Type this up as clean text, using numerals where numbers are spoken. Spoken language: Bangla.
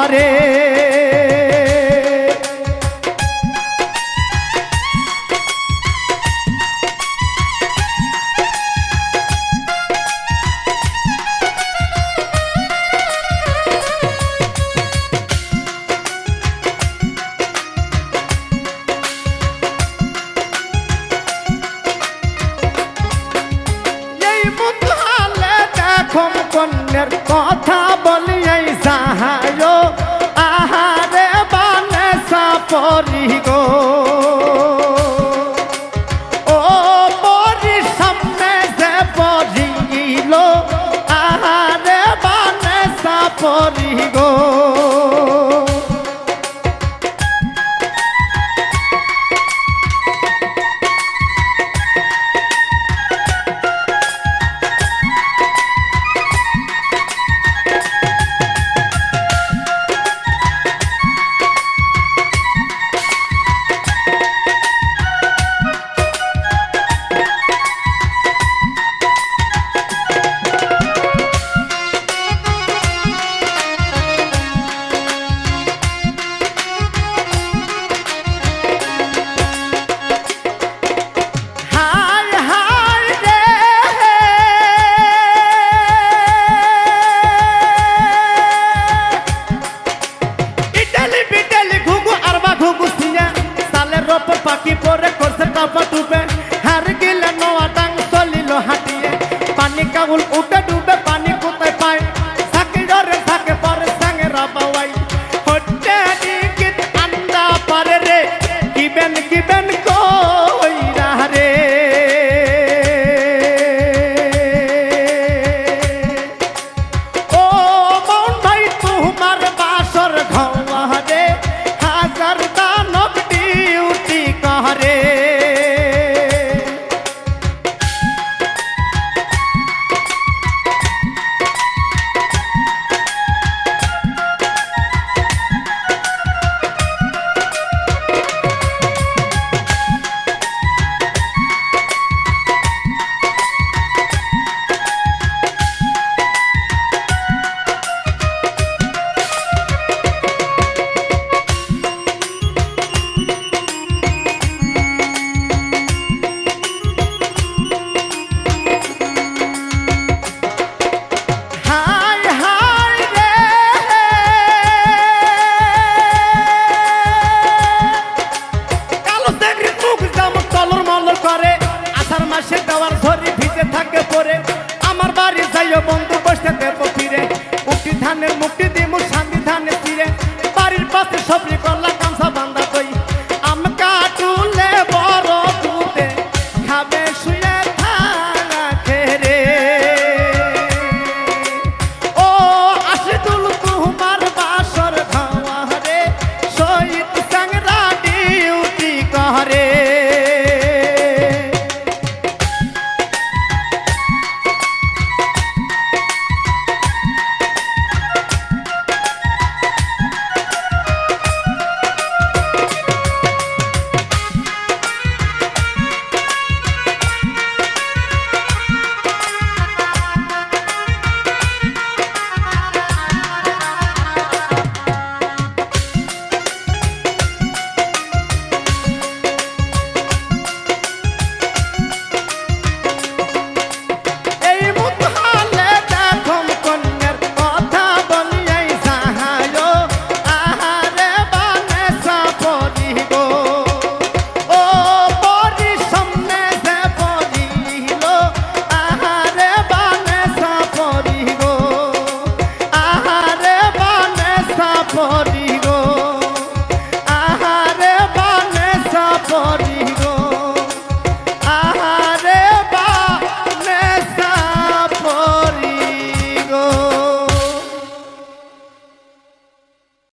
কহরে কন্যার কথা বলি এই সাহায় আহারে বানে সাপরি গো ও পরি সামনে যে পরিল আহারে বানে সাপরি গো পাখি পরে করছে টাপা ডুবে হার গিলে নোয়া টাং চলিল হাঁটিয়ে পানি কাবুল উঠে ডুবে পানি কোথায় পায় থাকে ডরে থাকে পরে সাঙ্গে রাবাওয়াই হটে গীত আন্দা পারে রে কিবেন কইরা রে ও মন ভাই তোমার বাসর ঘওয়া রে হাজার দানব ডিউটি কহরে মাসে দেওয়ার ধরি ভিজে থাকে পরে আমার বাড়ি যাইও বন্ধু বসে দেব ফিরে উঠি ধানের মুক্তি দিমু শান্তি ধানে ফিরে বাড়ির পাশে সবরি করলা